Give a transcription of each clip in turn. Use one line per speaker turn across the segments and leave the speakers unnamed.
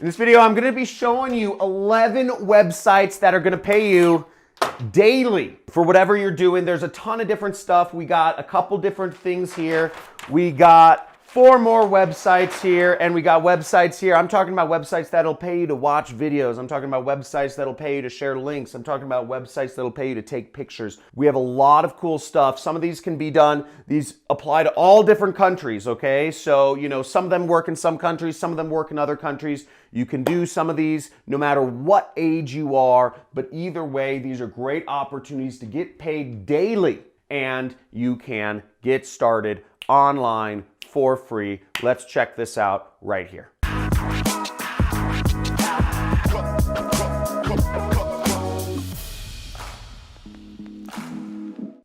In this video, I'm gonna be showing you 11 websites that are gonna pay you daily for whatever you're doing. There's a ton of different stuff. We got a couple different things here. We got 4 more websites here, and we got websites here. I'm talking about websites that'll pay you to watch videos. I'm talking about websites that'll pay you to share links. I'm talking about websites that'll pay you to take pictures. We have a lot of cool stuff. Some of these can be done. These apply to all different countries, okay? So, you know, some of them work in some countries, some of them work in other countries. You can do some of these no matter what age you are, but either way, these are great opportunities to get paid daily, and you can get started online for free. Let's check this out right here.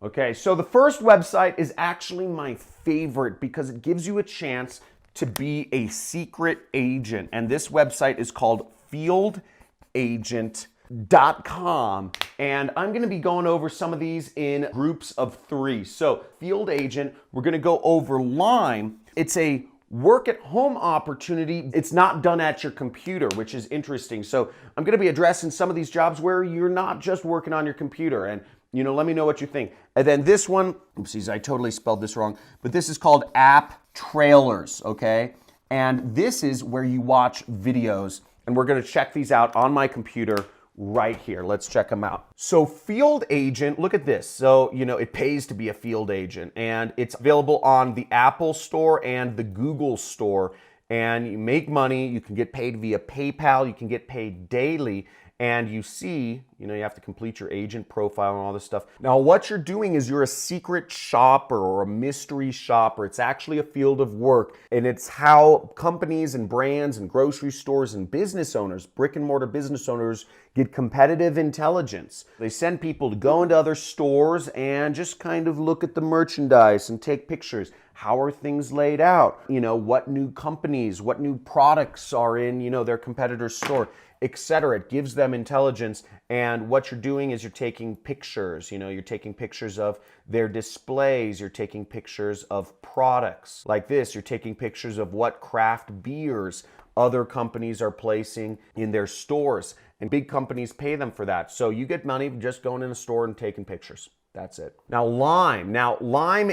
Okay, so the first website is actually my favorite because it gives you a chance to be a secret agent. And this website is called fieldagent.com. And I'm going to be going over some of these in groups of 3. So Field Agent, we're going to go over Lime. It's a work at home opportunity. It's not done at your computer, which is interesting. So I'm going to be addressing some of these jobs where you're not just working on your computer. And you know, let me know what you think. And then this one, oopsies, I totally spelled this wrong, but this is called App Trailers, okay? And this is where you watch videos, and we're gonna check these out on my computer right here. Let's check them out. So Field Agent, look at this. So, you know, it pays to be a field agent, and it's available on the Apple Store and the Google Store, and you make money. You can get paid via PayPal. You can get paid daily. And you see, you know, you have to complete your agent profile and all this stuff. Now, what you're doing is you're a secret shopper or a mystery shopper. It's actually a field of work, and it's how companies and brands and grocery stores and business owners, brick and mortar business owners, get competitive intelligence. They send people to go into other stores and just kind of look at the merchandise and take pictures. How are things laid out? You know, what new companies, what new products are in, you know, their competitor's store, etc. It gives them intelligence, and what you're doing is you're taking pictures. You know, you're taking pictures of their displays, you're taking pictures of products like this, you're taking pictures of what craft beers other companies are placing in their stores, and big companies pay them for that. So you get money just going in a store and taking pictures. That's it. Now Lime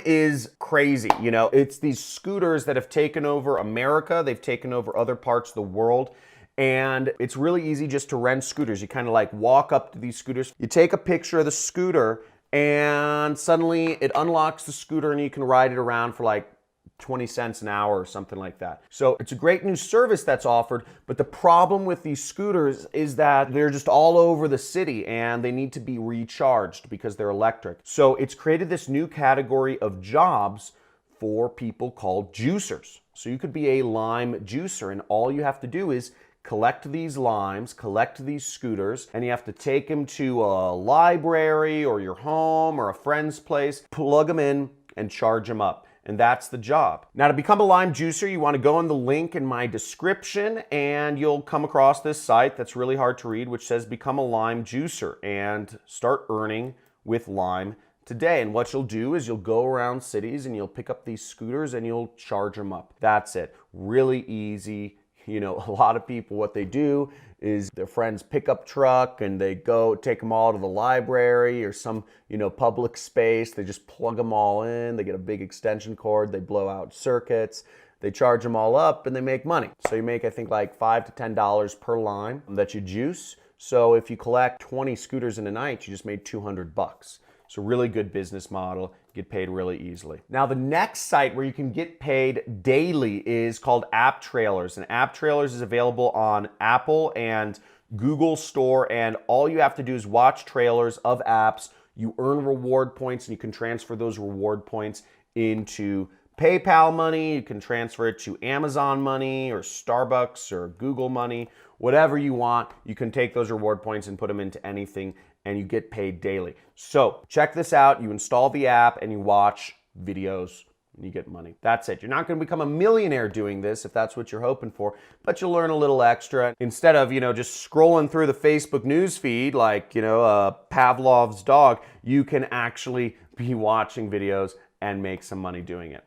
is crazy. You know, it's these scooters that have taken over America. They've taken over other parts of the world. And it's really easy just to rent scooters. You kind of like walk up to these scooters. You take a picture of the scooter, and suddenly it unlocks the scooter, and you can ride it around for like 20 cents an hour or something like that. So it's a great new service that's offered, but the problem with these scooters is that they're just all over the city and they need to be recharged because they're electric. So it's created this new category of jobs for people called juicers. So you could be a lime juicer, and all you have to do is collect these limes, collect these scooters, and you have to take them to a library or your home or a friend's place, plug them in, and charge them up. And that's the job. Now, to become a lime juicer, you want to go on the link in my description, and you'll come across this site that's really hard to read, which says Become a Lime Juicer and start earning with Lime today. And what you'll do is you'll go around cities and you'll pick up these scooters and you'll charge them up. That's it. Really easy. You know, a lot of people, what they do is their friend's pickup truck, and they go take them all to the library or some, you know, public space. They just plug them all in. They get a big extension cord. They blow out circuits. They charge them all up, and they make money. So you make, I think, like $5 to $10 per lime that you juice. So if you collect 20 scooters in a night, you just made $200. So really good business model, get paid really easily. Now the next site where you can get paid daily is called App Trailers. And App Trailers is available on Apple and Google Store, and all you have to do is watch trailers of apps. You earn reward points, and you can transfer those reward points into PayPal money. You can transfer it to Amazon money or Starbucks or Google money, whatever you want. You can take those reward points and put them into anything, and you get paid daily. So check this out. You install the app and you watch videos and you get money. That's it. You're not going to become a millionaire doing this if that's what you're hoping for, but you'll learn a little extra. Instead of, you know, just scrolling through the Facebook news feed like, you know, Pavlov's dog, you can actually be watching videos and make some money doing it.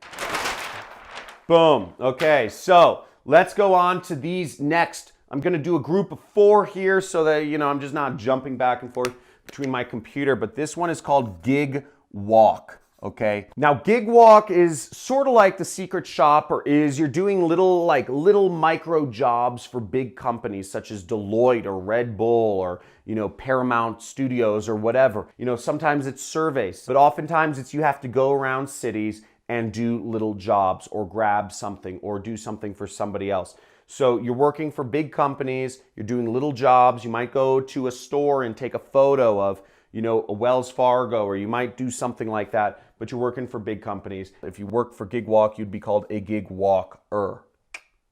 Boom. Okay, so let's go on to these next I'm gonna do a group of 4 here so that, you know, I'm just not jumping back and forth between my computer, but this one is called Gig Walk. Okay. Now, gig walk is sort of like the secret shopper is you're doing little micro jobs for big companies such as Deloitte or Red Bull or, you know, Paramount Studios or whatever. You know, sometimes it's surveys, but oftentimes it's you have to go around cities and do little jobs or grab something or do something for somebody else. So you're working for big companies, you're doing little jobs. You might go to a store and take a photo of, you know, a Wells Fargo, or you might do something like that, but you're working for big companies. If you work for Gig Walk, you'd be called a gig walker.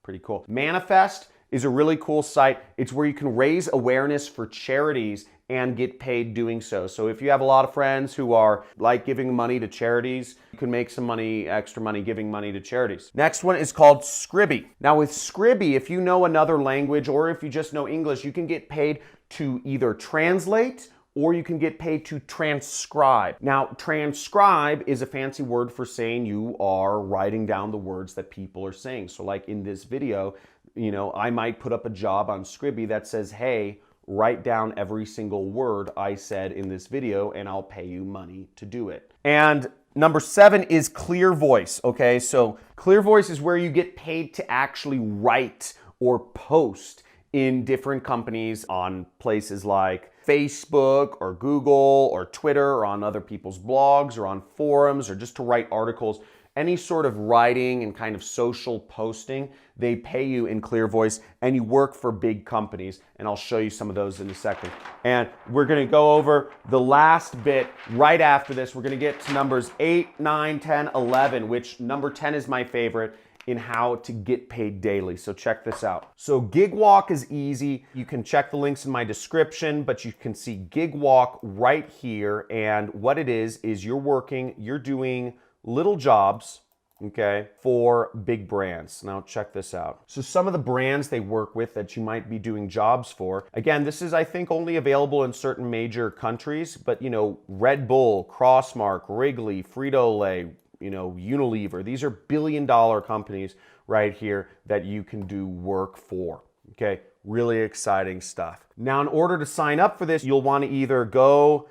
Pretty cool. Manifest is a really cool site. It's where you can raise awareness for charities and get paid doing so. So if you have a lot of friends who are like giving money to charities, you can make some money, extra money giving money to charities. Next one is called Scribby. Now with Scribby, if you know another language or if you just know English, you can get paid to either translate or you can get paid to transcribe. Now, transcribe is a fancy word for saying you are writing down the words that people are saying. So like in this video, you know, I might put up a job on Scribby that says, hey, write down every single word I said in this video and I'll pay you money to do it. And number 7 is Clear Voice, okay? So Clear Voice is where you get paid to actually write or post in different companies on places like Facebook or Google or Twitter or on other people's blogs or on forums or just to write articles. Any sort of writing and kind of social posting, they pay you in Clear Voice and you work for big companies. And I'll show you some of those in a second. And we're gonna go over the last bit right after this. We're gonna get to numbers 8, 9, 10, 11, which number 10 is my favorite in how to get paid daily. So check this out. So Gig Walk is easy. You can check the links in my description, but you can see Gig Walk right here. And what it is you're doing little jobs, okay, for big brands. Now check this out. So some of the brands they work with that you might be doing jobs for, again, this is I think only available in certain major countries, but you know, Red Bull, Crossmark, Wrigley, Frito-Lay, you know, Unilever, these are billion-dollar companies right here that you can do work for, okay? Really exciting stuff. Now, in order to sign up for this, you'll want to either go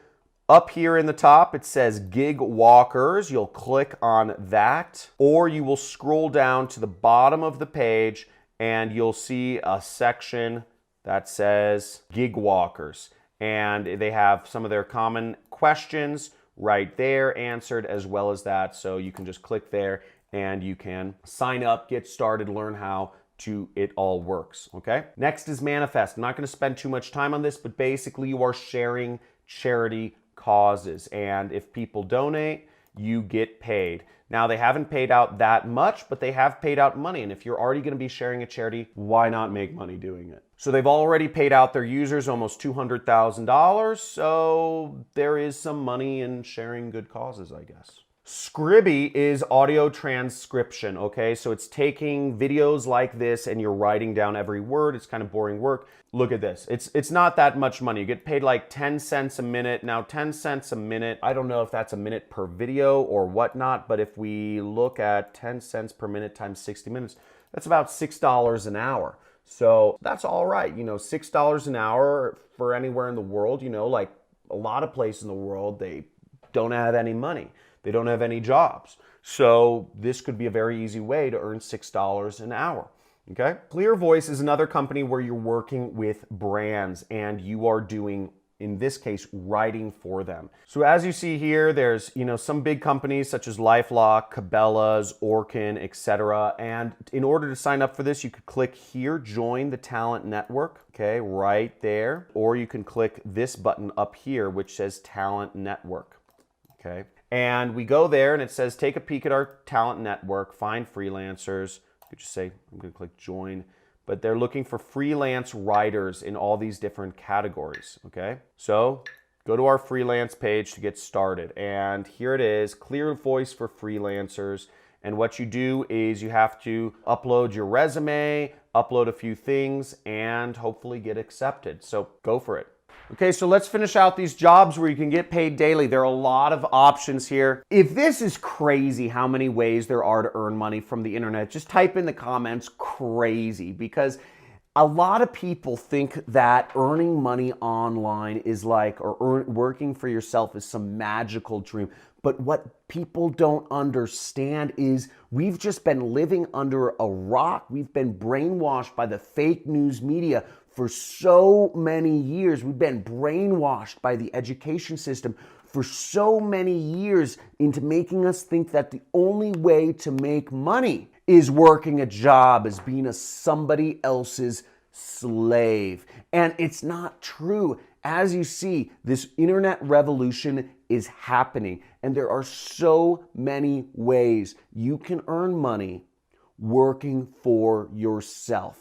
up here in the top, it says Gig Walkers, you'll click on that, or you will scroll down to the bottom of the page and you'll see a section that says Gig Walkers. And they have some of their common questions right there answered as well as that. So you can just click there and you can sign up, get started, learn how it all works, okay? Next is Manifest. I'm not gonna spend too much time on this, but basically you are sharing charity causes. And if people donate, you get paid. Now they haven't paid out that much, but they have paid out money. And if you're already gonna be sharing a charity, why not make money doing it? So they've already paid out their users almost $200,000. So there is some money in sharing good causes, I guess. Scribby is audio transcription, okay? So it's taking videos like this and you're writing down every word. It's kind of boring work. Look at this. It's not that much money. You get paid like 10 cents a minute. Now 10 cents a minute, I don't know if that's a minute per video or whatnot, but if we look at 10 cents per minute times 60 minutes, that's about $6 an hour. So that's all right. You know, $6 an hour for anywhere in the world, you know, like a lot of places in the world, they don't have any money. They don't have any jobs. So this could be a very easy way to earn $6 an hour, okay? Clear Voice is another company where you're working with brands and you are doing, in this case, writing for them. So as you see here, there's, you know, some big companies such as LifeLock, Cabela's, Orkin, etc. And in order to sign up for this, you could click here, join the talent network, okay, right there. Or you can click this button up here, which says talent network, okay? And we go there and it says, take a peek at our talent network, find freelancers. You could just say, I'm gonna click join, but they're looking for freelance writers in all these different categories, okay? So go to our freelance page to get started. And here it is, Clear Voice for freelancers. And what you do is you have to upload your resume, upload a few things, and hopefully get accepted. So go for it. Okay, so let's finish out these jobs where you can get paid daily. There are a lot of options here. If this is crazy how many ways there are to earn money from the internet, just type in the comments crazy, because A lot of people think that earning money online is like, or working for yourself is some magical dream. But what people don't understand is we've just been living under a rock. We've been brainwashed by the fake news media for so many years. We've been brainwashed by the education system for so many years into making us think that the only way to make money is working a job, is being a somebody else's slave. And it's not true. As you see, this internet revolution is happening, and there are so many ways you can earn money working for yourself,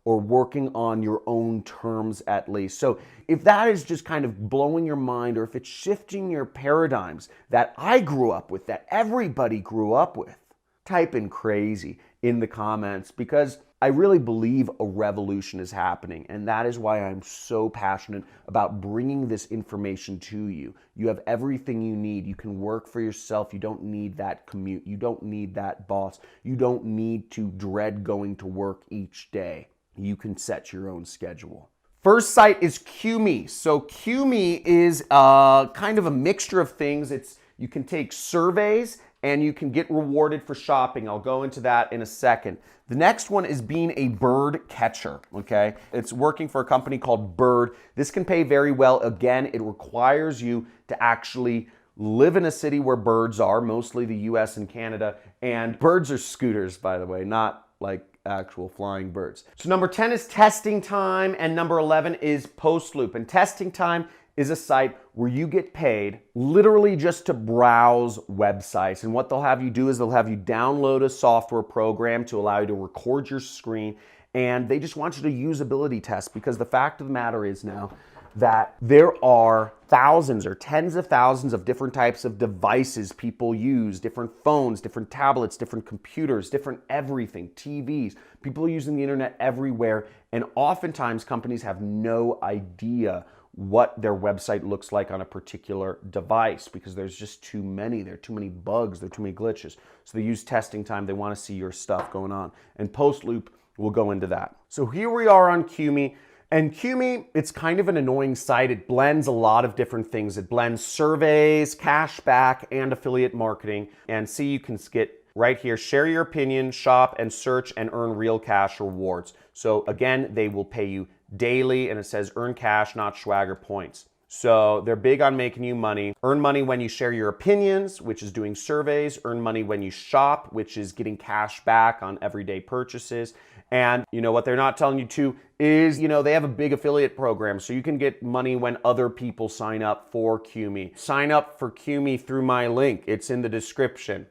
or working on your own terms at least. So if that is just kind of blowing your mind, or if it's shifting your paradigms that I grew up with, that everybody grew up with, type in crazy in the comments, because I really believe a revolution is happening, and that is why I'm so passionate about bringing this information to you. You have everything you need. You can work for yourself. You don't need that commute. You don't need that boss. You don't need to dread going to work each day. You can set your own schedule. First site is QMe. So QMe is kind of a mixture of things. You can take surveys and you can get rewarded for shopping. I'll go into that in a second. The next one is being a bird catcher, okay? It's working for a company called Bird. This can pay very well. Again, it requires you to actually live in a city where birds are, mostly the US and Canada. And birds are scooters, by the way, not like actual flying birds. So number 10 is Testing Time, and number 11 is Post Loop. And Testing Time is a site where you get paid literally just to browse websites. And what they'll have you do is they'll have you download a software program to allow you to record your screen. And they just want you to usability test, because the fact of the matter is now that there are thousands or tens of thousands of different types of devices people use, different phones, different tablets, different computers, different everything, TVs. People are using the internet everywhere. And oftentimes companies have no idea what their website looks like on a particular device, because there's just too many. There are too many bugs, there are too many glitches. So they use Testing Time. They want to see your stuff going on. And Post Loop will go into that. So here we are on QMe. And QMe, it's kind of an annoying site. It blends a lot of different things. It blends surveys, cashback, and affiliate marketing. And see, you can get right here, share your opinion, shop, and search, and earn real cash rewards. So again, they will pay you daily, and it says earn cash, not swagger points. So they're big on making you money. Earn money when you share your opinions, which is doing surveys. Earn money when you shop, which is getting cash back on everyday purchases. And what they're not telling you to is, they have a big affiliate program, so you can get money when other people sign up for QMe. Sign up for QMe through my link. It's in the description,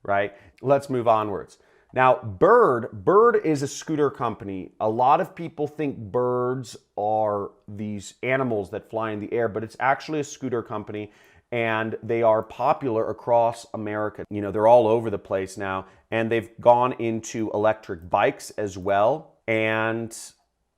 right? Let's move onwards. Now, Bird is a scooter company. A lot of people think birds are these animals that fly in the air, but it's actually a scooter company, and they are popular across America. They're all over the place now, and they've gone into electric bikes as well. And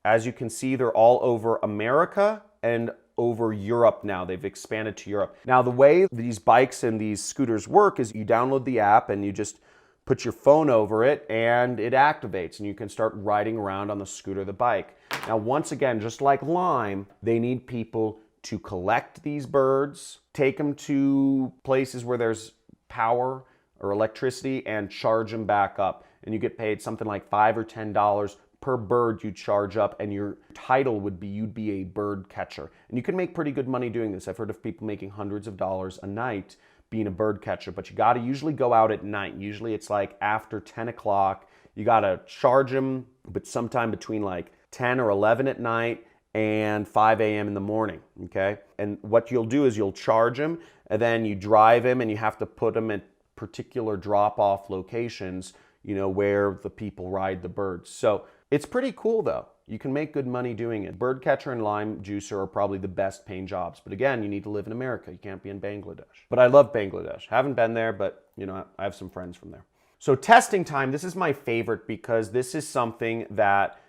as you can see, they're all over America and over Europe now. They've expanded to Europe. Now, the way these bikes and these scooters work is you download the app and you just put your phone over it and it activates, and you can start riding around on the scooter, the bike. Now, once again, just like Lime, they need people to collect these birds, take them to places where there's power or electricity, and charge them back up. And you get paid something like $5 or $10 per bird you charge up, and your title would be you'd be a bird catcher. And you can make pretty good money doing this. I've heard of people making hundreds of dollars a night being a bird catcher, but you got to usually go out at night. Usually it's like after 10 o'clock. You got to charge them, but sometime between like 10 or 11 at night and 5 a.m. in the morning, okay? And what you'll do is you'll charge them, and then you drive them, and you have to put them at particular drop-off locations, where the people ride the birds. So it's pretty cool, though. You can make good money doing it. Bird catcher and lime juicer are probably the best paying jobs. But again, you need to live in America. You can't be in Bangladesh. But I love Bangladesh. Haven't been there, but I have some friends from there. So Testing Time, this is my favorite, because this is something that,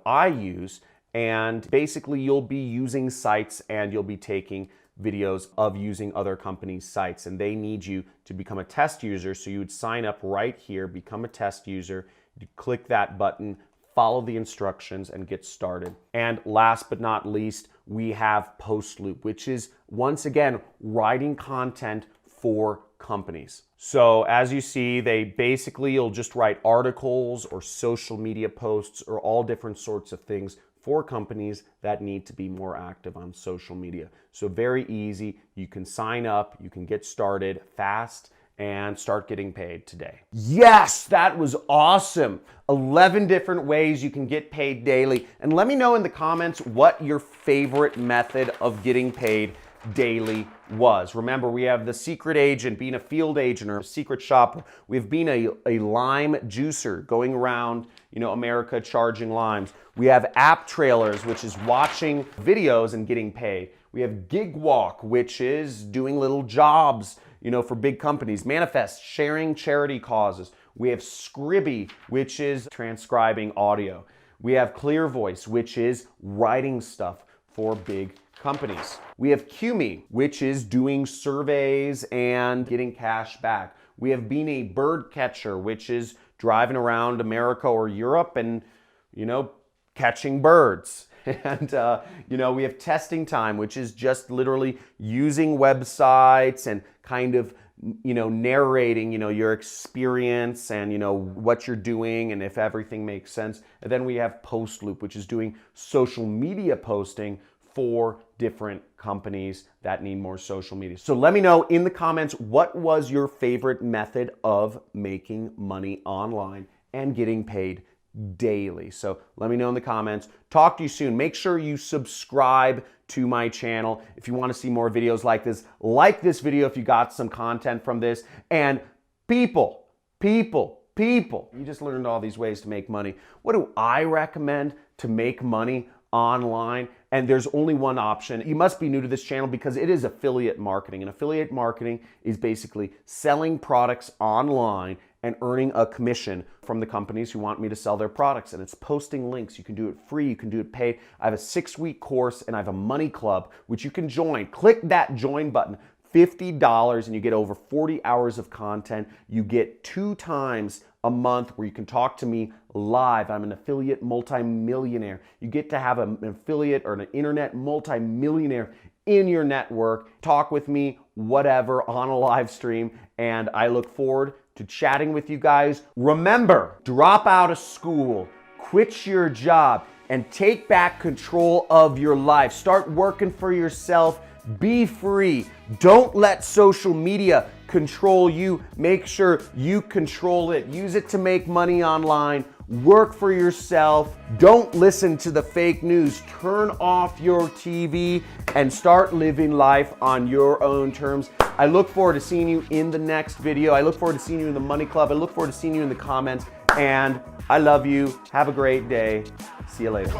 I use. And basically you'll be using sites and you'll be taking videos of using other companies' sites, and they need you to become a test user. So you would sign up right here, become a test user, you click that button, follow the instructions, and get started. And last but not least, we have Post Loop, which is, once again, writing content for companies. So as you see, you'll just write articles or social media posts or all different sorts of things for companies that need to be more active on social media. So very easy. You can sign up, you can get started fast, and start getting paid today. Yes, that was awesome. 11 different ways you can get paid daily. And let me know in the comments what your favorite method of getting paid daily was. Remember, we have the secret agent, being a field agent or a secret shopper. We've been a lime juicer going around, America charging limes. We have app trailers, which is watching videos and getting paid. We have gig walk, which is doing little jobs, for big companies. Manifest, sharing charity causes. We have Scribby, which is transcribing audio. We have Clear Voice, which is writing stuff for big companies. We have QMe, which is doing surveys and getting cash back. We have being a bird catcher, which is driving around America or Europe and, catching birds. And, we have testing time, which is just literally using websites and kind of, narrating, your experience and, what you're doing and if everything makes sense. And then we have Post Loop, which is doing social media posting for different companies that need more social media. So let me know in the comments, what was your favorite method of making money online and getting paid daily? So let me know in the comments. Talk to you soon. Make sure you subscribe to my channel if you want to see more videos like this. Like this video if you got some content from this. And people, you just learned all these ways to make money. What do I recommend to make money online? And there's only one option. You must be new to this channel because it is affiliate marketing. And affiliate marketing is basically selling products online and earning a commission from the companies who want me to sell their products. And it's posting links. You can do it free, you can do it paid. I have a 6-week course and I have a money club, which you can join. Click that join button. $50 and you get over 40 hours of content. You get 2 times a month where you can talk to me live. I'm an affiliate multimillionaire. You get to have an affiliate or an internet multimillionaire in your network. Talk with me, whatever, on a live stream. And I look forward to chatting with you guys. Remember, drop out of school, quit your job, and take back control of your life. Start working for yourself. Be free. Don't let social media control you. Make sure you control it. Use it to make money online. Work for yourself. Don't listen to the fake news. Turn off your TV and start living life on your own terms. I look forward to seeing you in the next video. I look forward to seeing you in the Money Club. I look forward to seeing you in the comments. And I love you. Have a great day. See you later.